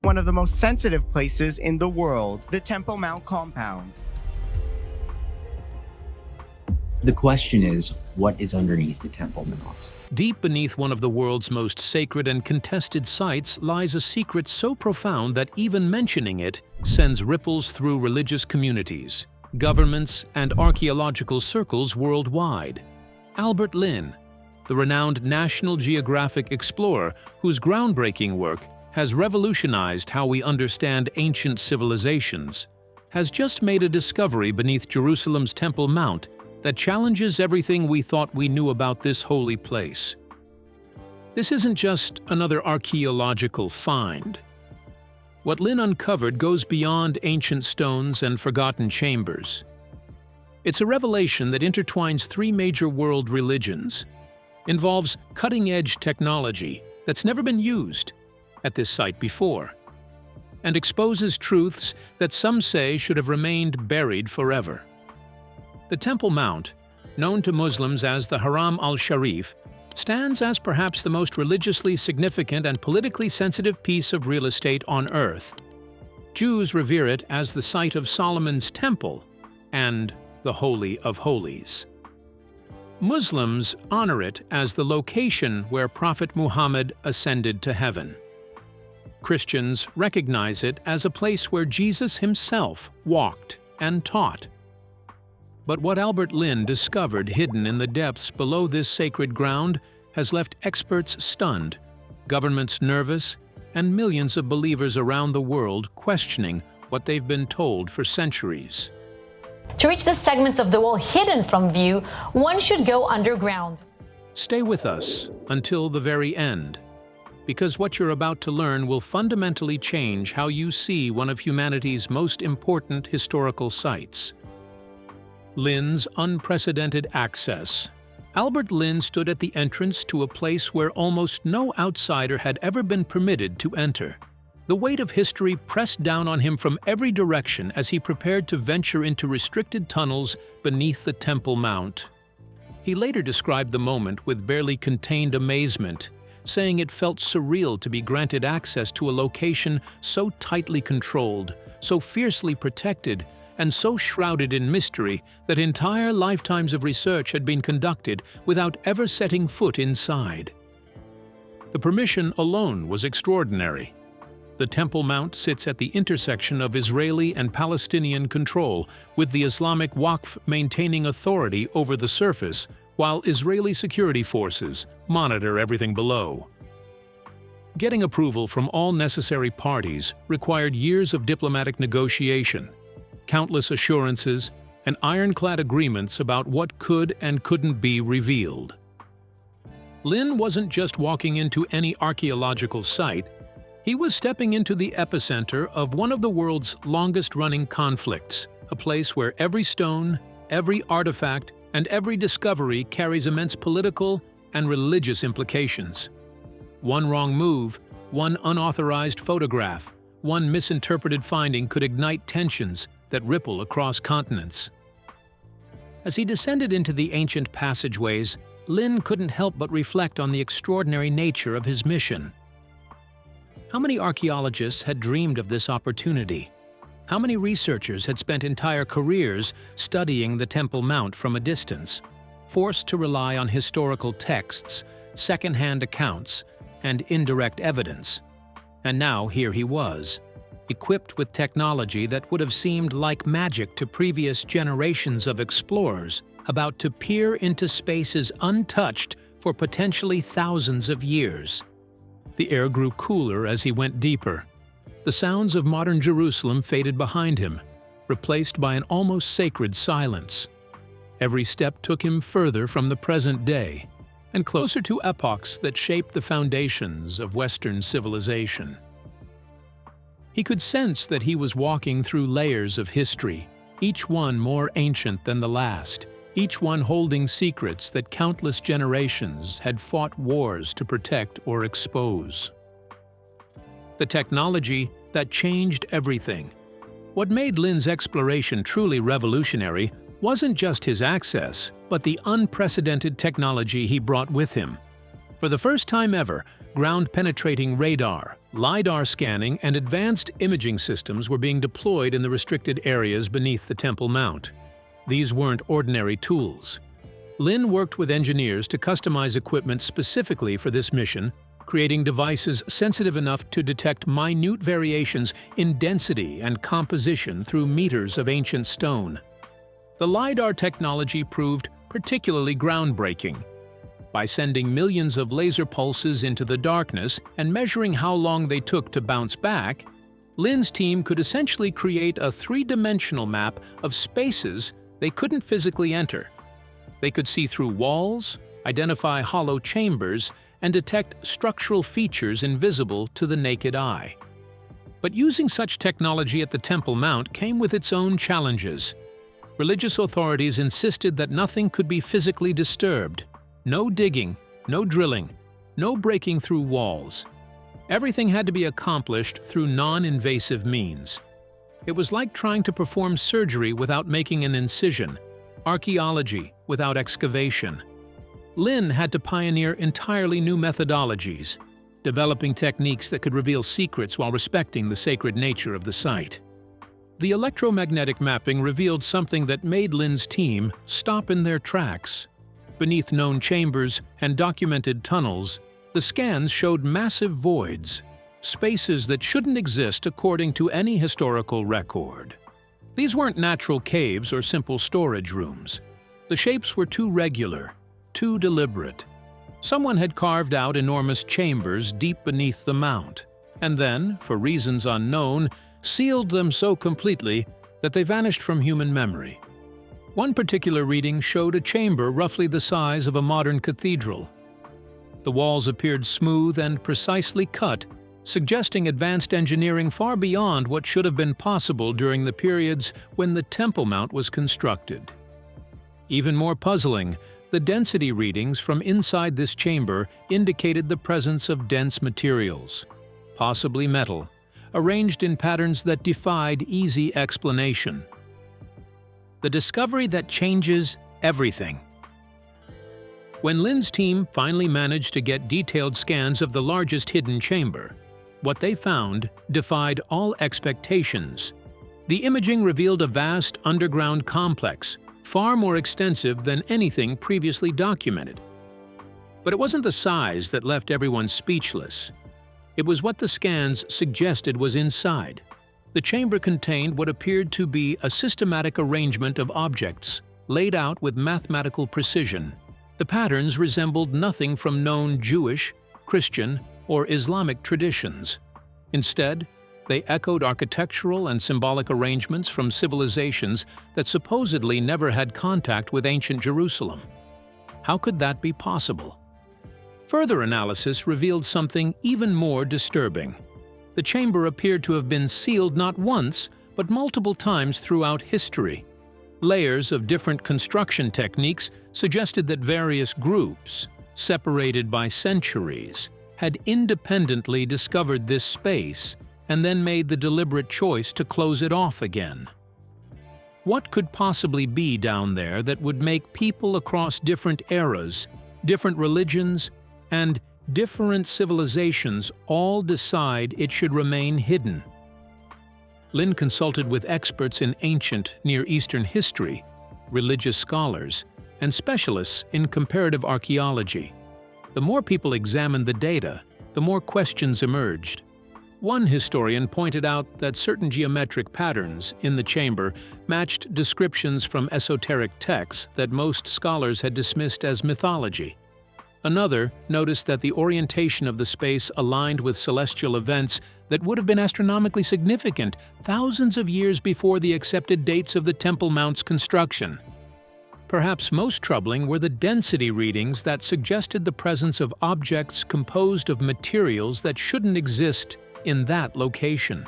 one of the most sensitive places in the world, the Temple Mount compound. The question is, what is underneath the Temple Mount? Deep beneath one of the world's most sacred and contested sites lies a secret so profound that even mentioning it sends ripples through religious communities, governments, and archaeological circles worldwide. Albert Lynn, the renowned National Geographic explorer whose groundbreaking work has revolutionized how we understand ancient civilizations, has just made a discovery beneath Jerusalem's Temple Mount that challenges everything we thought we knew about this holy place. This isn't just another archaeological find. What Lynn uncovered goes beyond ancient stones and forgotten chambers. It's a revelation that intertwines three major world religions, involves cutting-edge technology that's never been used at this site before, and exposes truths that some say should have remained buried forever. The Temple Mount, known to Muslims as the Haram al-Sharif, stands as perhaps the most religiously significant and politically sensitive piece of real estate on Earth. Jews revere it as the site of Solomon's Temple and the Holy of Holies. Muslims honor it as the location where Prophet Muhammad ascended to heaven. Christians recognize it as a place where Jesus himself walked and taught. But what Albert Lynn discovered hidden in the depths below this sacred ground has left experts stunned, governments nervous, and millions of believers around the world questioning what they've been told for centuries. To reach the segments of the wall hidden from view, one should go underground. Stay with us until the very end, because what you're about to learn will fundamentally change how you see one of humanity's most important historical sites. Lynn's unprecedented access. Albert Lynn stood at the entrance to a place where almost no outsider had ever been permitted to enter. The weight of history pressed down on him from every direction as he prepared to venture into restricted tunnels beneath the Temple Mount. He later described the moment with barely contained amazement, saying it felt surreal to be granted access to a location so tightly controlled, so fiercely protected, and so shrouded in mystery that entire lifetimes of research had been conducted without ever setting foot inside. The permission alone was extraordinary. The Temple Mount sits at the intersection of Israeli and Palestinian control, with the Islamic Waqf maintaining authority over the surface, while Israeli security forces monitor everything below. Getting approval from all necessary parties required years of diplomatic negotiation, countless assurances, and ironclad agreements about what could and couldn't be revealed. Lynn wasn't just walking into any archaeological site, he was stepping into the epicenter of one of the world's longest-running conflicts, a place where every stone, every artifact, and every discovery carries immense political and religious implications. One wrong move, one unauthorized photograph, one misinterpreted finding could ignite tensions that ripple across continents. As he descended into the ancient passageways, Lynn couldn't help but reflect on the extraordinary nature of his mission. How many archaeologists had dreamed of this opportunity? How many researchers had spent entire careers studying the Temple Mount from a distance, forced to rely on historical texts, second-hand accounts, and indirect evidence? And now here he was, equipped with technology that would have seemed like magic to previous generations of explorers, about to peer into spaces untouched for potentially thousands of years. The air grew cooler as he went deeper. The sounds of modern Jerusalem faded behind him, replaced by an almost sacred silence. Every step took him further from the present day, and closer to epochs that shaped the foundations of Western civilization. He could sense that he was walking through layers of history, each one more ancient than the last, each one holding secrets that countless generations had fought wars to protect or expose. The technology that changed everything. What made Lynn's exploration truly revolutionary wasn't just his access, but the unprecedented technology he brought with him. For the first time ever, ground-penetrating radar, LiDAR scanning, and advanced imaging systems were being deployed in the restricted areas beneath the Temple Mount. These weren't ordinary tools. Lin worked with engineers to customize equipment specifically for this mission, creating devices sensitive enough to detect minute variations in density and composition through meters of ancient stone. The LiDAR technology proved particularly groundbreaking. By sending millions of laser pulses into the darkness and measuring how long they took to bounce back, Lin's team could essentially create a three-dimensional map of spaces they couldn't physically enter. They could see through walls, identify hollow chambers, and detect structural features invisible to the naked eye. But using such technology at the Temple Mount came with its own challenges. Religious authorities insisted that nothing could be physically disturbed. No digging, no drilling, no breaking through walls. Everything had to be accomplished through non-invasive means. It was like trying to perform surgery without making an incision, archaeology without excavation. Lin had to pioneer entirely new methodologies, developing techniques that could reveal secrets while respecting the sacred nature of the site. The electromagnetic mapping revealed something that made Lin's team stop in their tracks. Beneath known chambers and documented tunnels, the scans showed massive voids, spaces that shouldn't exist according to any historical record. These weren't natural caves or simple storage rooms. The shapes were too regular, too deliberate. Someone had carved out enormous chambers deep beneath the mount, and then, for reasons unknown, sealed them so completely that they vanished from human memory. One particular reading showed a chamber roughly the size of a modern cathedral. The walls appeared smooth and precisely cut, suggesting advanced engineering far beyond what should have been possible during the periods when the Temple Mount was constructed. Even more puzzling, the density readings from inside this chamber indicated the presence of dense materials, possibly metal, arranged in patterns that defied easy explanation. The discovery that changes everything. When Lin's team finally managed to get detailed scans of the largest hidden chamber, what they found defied all expectations. The imaging revealed a vast underground complex, far more extensive than anything previously documented. But it wasn't the size that left everyone speechless. It was what the scans suggested was inside. The chamber contained what appeared to be a systematic arrangement of objects, laid out with mathematical precision. The patterns resembled nothing from known Jewish, Christian, or Islamic traditions. Instead, they echoed architectural and symbolic arrangements from civilizations that supposedly never had contact with ancient Jerusalem. How could that be possible? Further analysis revealed something even more disturbing. The chamber appeared to have been sealed not once, but multiple times throughout history. Layers of different construction techniques suggested that various groups, separated by centuries, had independently discovered this space and then made the deliberate choice to close it off again. What could possibly be down there that would make people across different eras, different religions, and different civilizations all decide it should remain hidden? Lin consulted with experts in ancient Near Eastern history, religious scholars, and specialists in comparative archaeology. The more people examined the data, the more questions emerged. One historian pointed out that certain geometric patterns in the chamber matched descriptions from esoteric texts that most scholars had dismissed as mythology. Another noticed that the orientation of the space aligned with celestial events that would have been astronomically significant thousands of years before the accepted dates of the Temple Mount's construction. Perhaps most troubling were the density readings that suggested the presence of objects composed of materials that shouldn't exist in that location.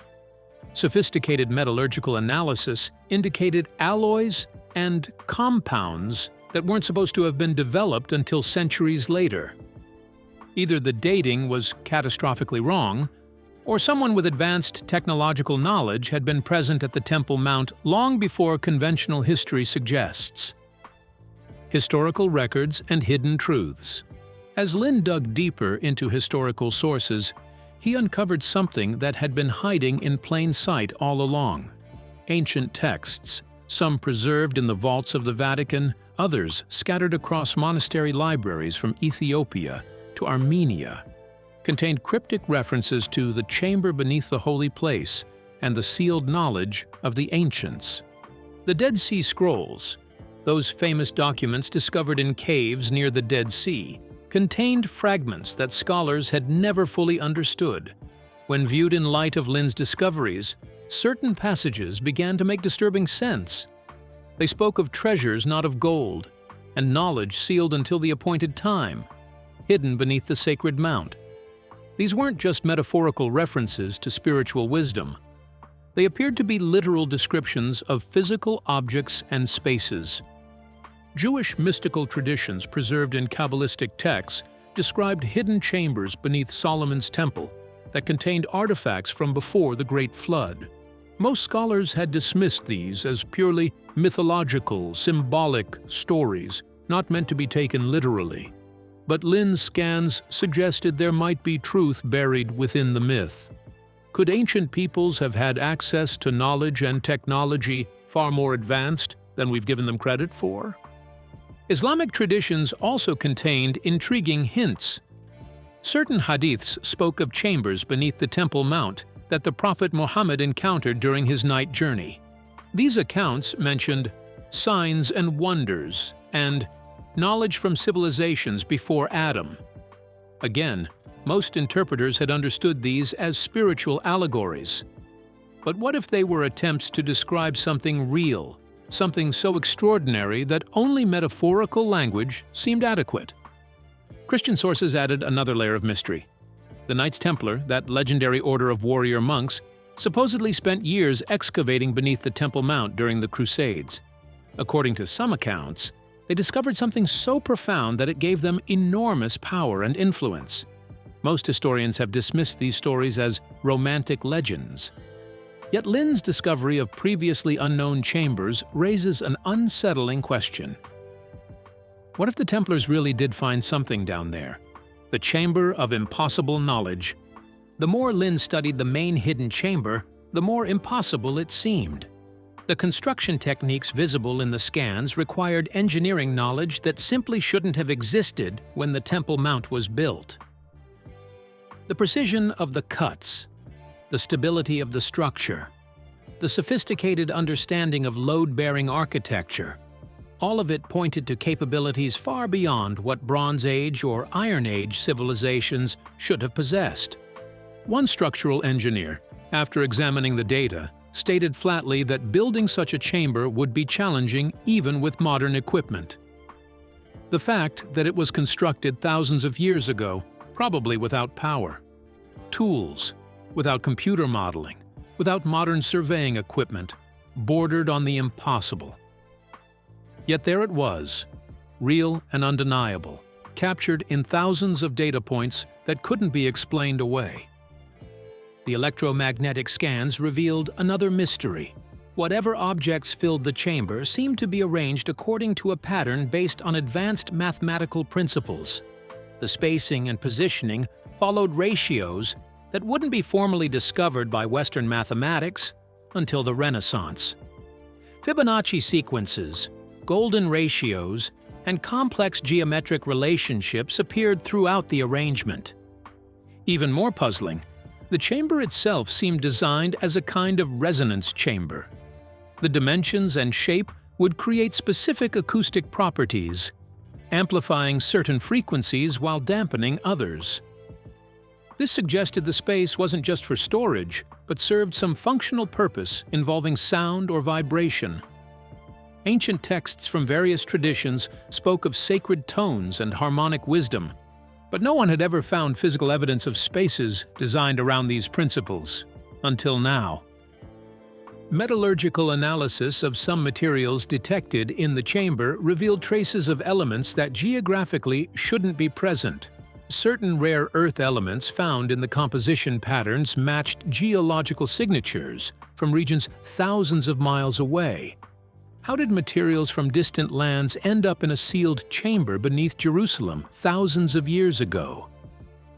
Sophisticated metallurgical analysis indicated alloys and compounds that weren't supposed to have been developed until centuries later. Either the dating was catastrophically wrong, or someone with advanced technological knowledge had been present at the Temple Mount long before conventional history suggests. Historical records and hidden truths. As Lin dug deeper into historical sources, he uncovered something that had been hiding in plain sight all along. Ancient texts, some preserved in the vaults of the Vatican, others scattered across monastery libraries from Ethiopia to Armenia, contained cryptic references to the chamber beneath the holy place and the sealed knowledge of the ancients. The Dead Sea Scrolls, those famous documents discovered in caves near the Dead Sea, contained fragments that scholars had never fully understood. When viewed in light of Lin's discoveries, certain passages began to make disturbing sense. They spoke of treasures not of gold, and knowledge sealed until the appointed time, hidden beneath the sacred mount. These weren't just metaphorical references to spiritual wisdom. They appeared to be literal descriptions of physical objects and spaces. Jewish mystical traditions preserved in Kabbalistic texts described hidden chambers beneath Solomon's temple that contained artifacts from before the Great Flood. Most scholars had dismissed these as purely mythological, symbolic stories, not meant to be taken literally. But Lin's scans suggested there might be truth buried within the myth. Could ancient peoples have had access to knowledge and technology far more advanced than we've given them credit for? Islamic traditions also contained intriguing hints. Certain hadiths spoke of chambers beneath the Temple Mount that the Prophet Muhammad encountered during his night journey. These accounts mentioned signs and wonders and knowledge from civilizations before Adam. Again, most interpreters had understood these as spiritual allegories. But what if they were attempts to describe something real, something so extraordinary that only metaphorical language seemed adequate? Christian sources added another layer of mystery. The Knights Templar, that legendary order of warrior monks, supposedly spent years excavating beneath the Temple Mount during the Crusades. According to some accounts, they discovered something so profound that it gave them enormous power and influence. Most historians have dismissed these stories as romantic legends. Yet Lin's discovery of previously unknown chambers raises an unsettling question. What if the Templars really did find something down there? The Chamber of Impossible Knowledge. The more Lin studied the main hidden chamber, the more impossible it seemed. The construction techniques visible in the scans required engineering knowledge that simply shouldn't have existed when the Temple Mount was built. The precision of the cuts, the stability of the structure, the sophisticated understanding of load-bearing architecture, all of it pointed to capabilities far beyond what Bronze Age or Iron Age civilizations should have possessed. One structural engineer, after examining the data, stated flatly that building such a chamber would be challenging even with modern equipment. The fact that it was constructed thousands of years ago, probably without power, tools, without computer modeling, without modern surveying equipment, bordered on the impossible. Yet there it was, real and undeniable, captured in thousands of data points that couldn't be explained away. The electromagnetic scans revealed another mystery. Whatever objects filled the chamber seemed to be arranged according to a pattern based on advanced mathematical principles. The spacing and positioning followed ratios that wouldn't be formally discovered by Western mathematics until the Renaissance. Fibonacci sequences, golden ratios, and complex geometric relationships appeared throughout the arrangement. Even more puzzling, the chamber itself seemed designed as a kind of resonance chamber. The dimensions and shape would create specific acoustic properties, amplifying certain frequencies while dampening others. This suggested the space wasn't just for storage, but served some functional purpose involving sound or vibration. Ancient texts from various traditions spoke of sacred tones and harmonic wisdom, but no one had ever found physical evidence of spaces designed around these principles, until now. Metallurgical analysis of some materials detected in the chamber revealed traces of elements that geographically shouldn't be present. Certain rare earth elements found in the composition patterns matched geological signatures from regions thousands of miles away. How did materials from distant lands end up in a sealed chamber beneath Jerusalem thousands of years ago?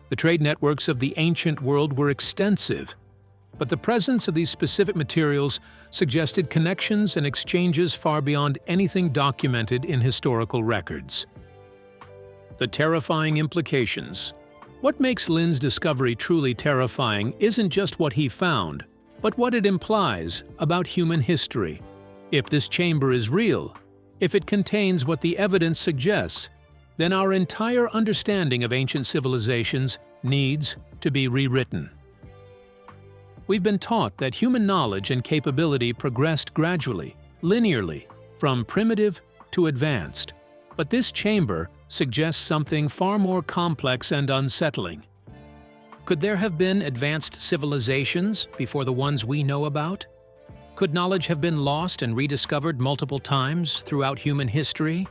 The trade networks of the ancient world were extensive, but the presence of these specific materials suggested connections and exchanges far beyond anything documented in historical records. The terrifying implications. What makes Lin's discovery truly terrifying isn't just what he found, but what it implies about human history. If this chamber is real, if it contains what the evidence suggests, then our entire understanding of ancient civilizations needs to be rewritten. We've been taught that human knowledge and capability progressed gradually, linearly, from primitive to advanced. But this chamber suggests something far more complex and unsettling. Could there have been advanced civilizations before the ones we know about? Could knowledge have been lost and rediscovered multiple times throughout human history?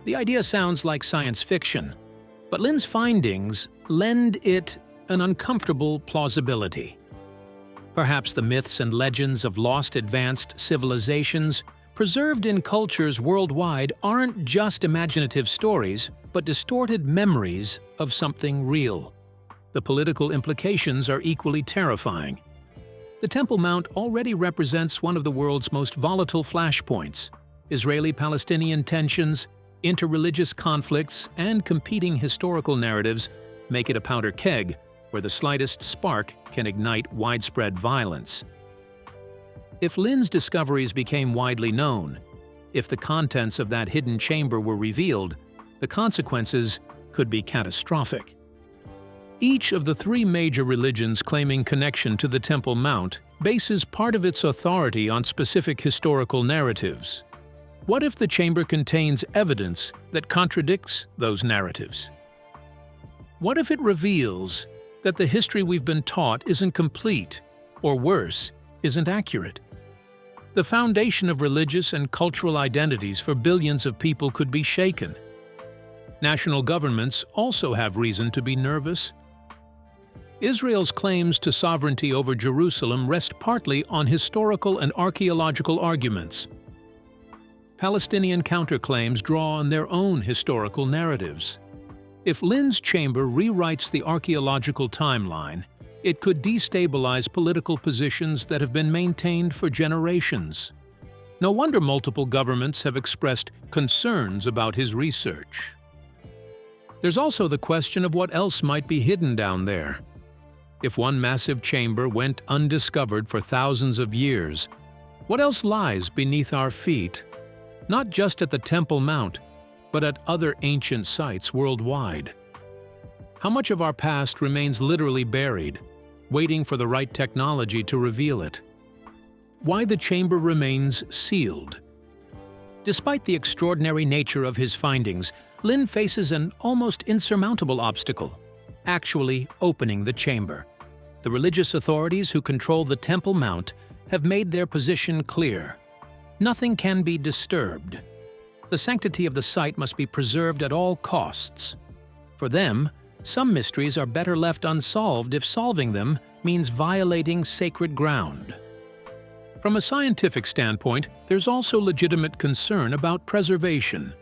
The idea sounds like science fiction, but Lin's findings lend it an uncomfortable plausibility. Perhaps the myths and legends of lost advanced civilizations preserved in cultures worldwide aren't just imaginative stories, but distorted memories of something real. The political implications are equally terrifying. The Temple Mount already represents one of the world's most volatile flashpoints. Israeli-Palestinian tensions, interreligious conflicts, and competing historical narratives make it a powder keg where the slightest spark can ignite widespread violence. If Lin's discoveries became widely known, if the contents of that hidden chamber were revealed, the consequences could be catastrophic. Each of the three major religions claiming connection to the Temple Mount bases part of its authority on specific historical narratives. What if the chamber contains evidence that contradicts those narratives? What if it reveals that the history we've been taught isn't complete, or worse, isn't accurate? The foundation of religious and cultural identities for billions of people could be shaken. National governments also have reason to be nervous. Israel's claims to sovereignty over Jerusalem rest partly on historical and archaeological arguments. Palestinian counterclaims draw on their own historical narratives. If Lin's chamber rewrites the archaeological timeline, it could destabilize political positions that have been maintained for generations. No wonder multiple governments have expressed concerns about his research. There's also the question of what else might be hidden down there. If one massive chamber went undiscovered for thousands of years, what else lies beneath our feet? Not just at the Temple Mount, but at other ancient sites worldwide. How much of our past remains literally buried, waiting for the right technology to reveal it? Why the chamber remains sealed? Despite the extraordinary nature of his findings, Lin faces an almost insurmountable obstacle: actually opening the chamber. The religious authorities who control the Temple Mount have made their position clear. Nothing can be disturbed. The sanctity of the site must be preserved at all costs. For them, some mysteries are better left unsolved if solving them means violating sacred ground. From a scientific standpoint, there's also legitimate concern about preservation.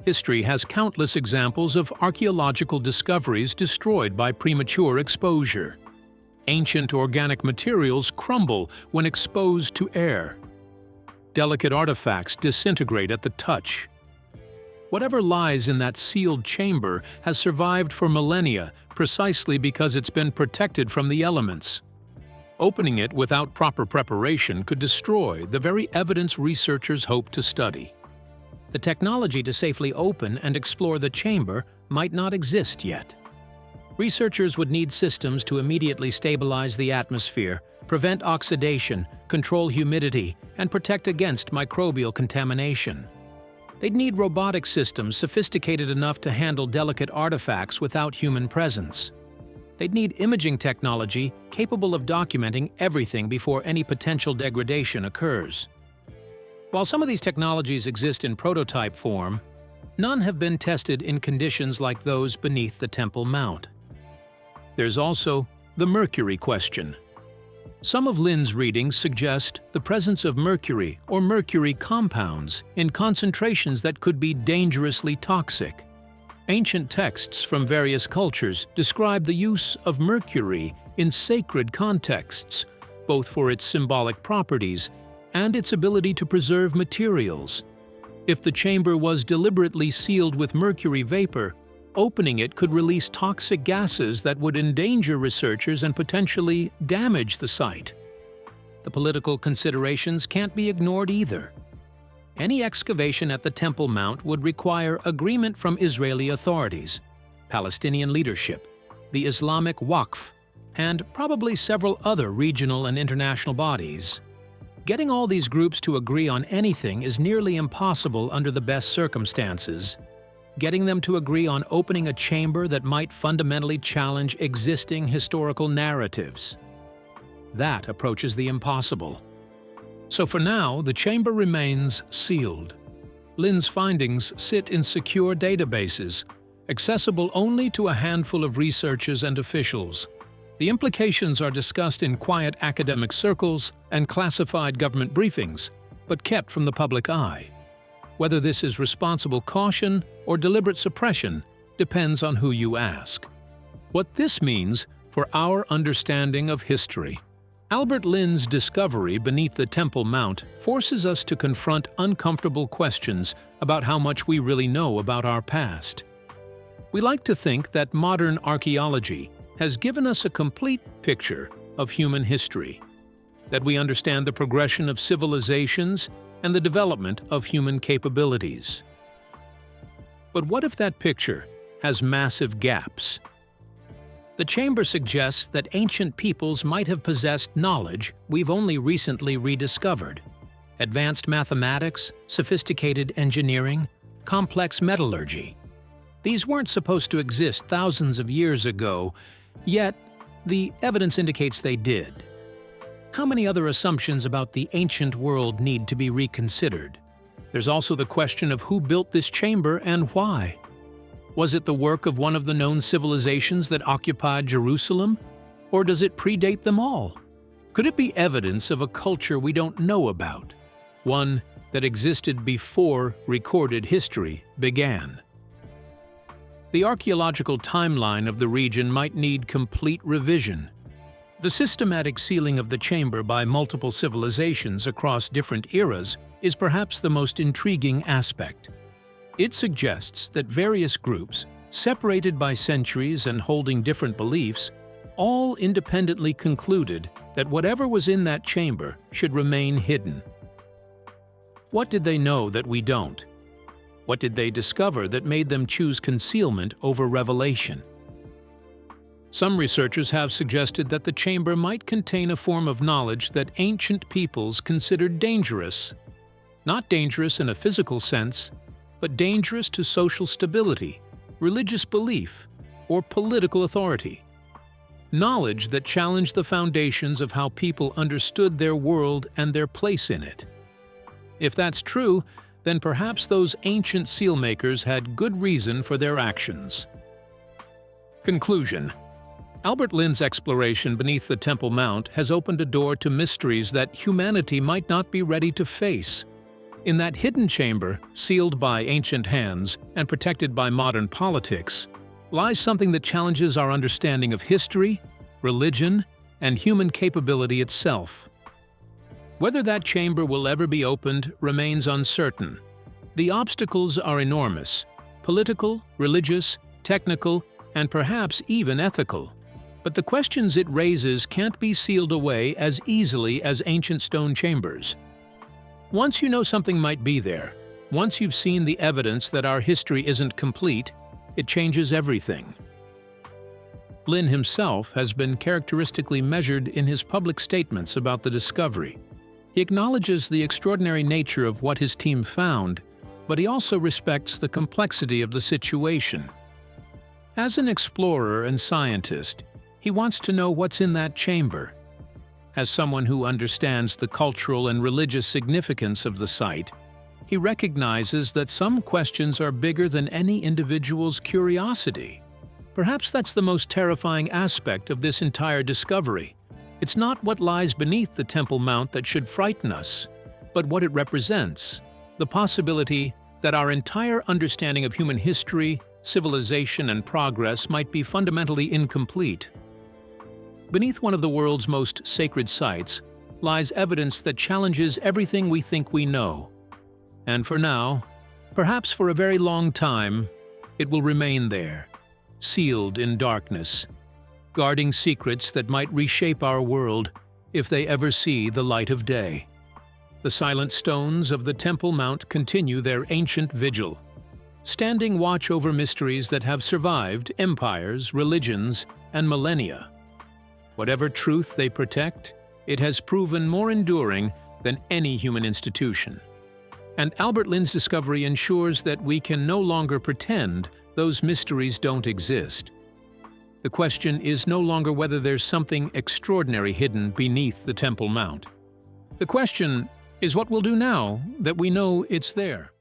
History has countless examples of archaeological discoveries destroyed by premature exposure. Ancient organic materials crumble when exposed to air. Delicate artifacts disintegrate at the touch. Whatever lies in that sealed chamber has survived for millennia precisely because it's been protected from the elements. Opening it without proper preparation could destroy the very evidence researchers hope to study. The technology to safely open and explore the chamber might not exist yet. Researchers would need systems to immediately stabilize the atmosphere, prevent oxidation, control humidity, and protect against microbial contamination. They'd need robotic systems sophisticated enough to handle delicate artifacts without human presence. They'd need imaging technology capable of documenting everything before any potential degradation occurs. While some of these technologies exist in prototype form, none have been tested in conditions like those beneath the Temple Mount. There's also the mercury question. Some of Lin's readings suggest the presence of mercury or mercury compounds in concentrations that could be dangerously toxic. Ancient texts from various cultures describe the use of mercury in sacred contexts, both for its symbolic properties and its ability to preserve materials. If the chamber was deliberately sealed with mercury vapor, opening it could release toxic gases that would endanger researchers and potentially damage the site. The political considerations can't be ignored either. Any excavation at the Temple Mount would require agreement from Israeli authorities, Palestinian leadership, the Islamic Waqf, and probably several other regional and international bodies. Getting all these groups to agree on anything is nearly impossible under the best circumstances. Getting them to agree on opening a chamber that might fundamentally challenge existing historical narratives. That approaches the impossible. So for now, the chamber remains sealed. Lin's findings sit in secure databases, accessible only to a handful of researchers and officials. The implications are discussed in quiet academic circles and classified government briefings, but kept from the public eye. Whether this is responsible caution or deliberate suppression depends on who you ask. What this means for our understanding of history. Albert Lin's discovery beneath the Temple Mount forces us to confront uncomfortable questions about how much we really know about our past. We like to think that modern archaeology has given us a complete picture of human history, that we understand the progression of civilizations and the development of human capabilities. But what if that picture has massive gaps? The chamber suggests that ancient peoples might have possessed knowledge we've only recently rediscovered. Advanced mathematics, sophisticated engineering, complex metallurgy. These weren't supposed to exist thousands of years ago, yet the evidence indicates they did. How many other assumptions about the ancient world need to be reconsidered? There's also the question of who built this chamber and why. Was it the work of one of the known civilizations that occupied Jerusalem? Or does it predate them all? Could it be evidence of a culture we don't know about? One that existed before recorded history began? The archaeological timeline of the region might need complete revision. The systematic sealing of the chamber by multiple civilizations across different eras is perhaps the most intriguing aspect. It suggests that various groups, separated by centuries and holding different beliefs, all independently concluded that whatever was in that chamber should remain hidden. What did they know that we don't? What did they discover that made them choose concealment over revelation? Some researchers have suggested that the chamber might contain a form of knowledge that ancient peoples considered dangerous. Not dangerous in a physical sense, but dangerous to social stability, religious belief, or political authority. Knowledge that challenged the foundations of how people understood their world and their place in it. If that's true, then perhaps those ancient sealmakers had good reason for their actions. Conclusion. Albert Lin's exploration beneath the Temple Mount has opened a door to mysteries that humanity might not be ready to face. In that hidden chamber, sealed by ancient hands and protected by modern politics, lies something that challenges our understanding of history, religion, and human capability itself. Whether that chamber will ever be opened remains uncertain. The obstacles are enormous: political, religious, technical, and perhaps even ethical. But the questions it raises can't be sealed away as easily as ancient stone chambers. Once you know something might be there, once you've seen the evidence that our history isn't complete, it changes everything. Lin himself has been characteristically measured in his public statements about the discovery. He acknowledges the extraordinary nature of what his team found, but he also respects the complexity of the situation. As an explorer and scientist, he wants to know what's in that chamber. As someone who understands the cultural and religious significance of the site, he recognizes that some questions are bigger than any individual's curiosity. Perhaps that's the most terrifying aspect of this entire discovery. It's not what lies beneath the Temple Mount that should frighten us, but what it represents, the possibility that our entire understanding of human history, civilization, and progress might be fundamentally incomplete. Beneath one of the world's most sacred sites lies evidence that challenges everything we think we know. And for now, perhaps for a very long time, it will remain there, sealed in darkness, guarding secrets that might reshape our world if they ever see the light of day. The silent stones of the Temple Mount continue their ancient vigil, standing watch over mysteries that have survived empires, religions, and millennia. Whatever truth they protect, it has proven more enduring than any human institution. And Albert Lynn's discovery ensures that we can no longer pretend those mysteries don't exist. The question is no longer whether there's something extraordinary hidden beneath the Temple Mount. The question is what we'll do now that we know it's there.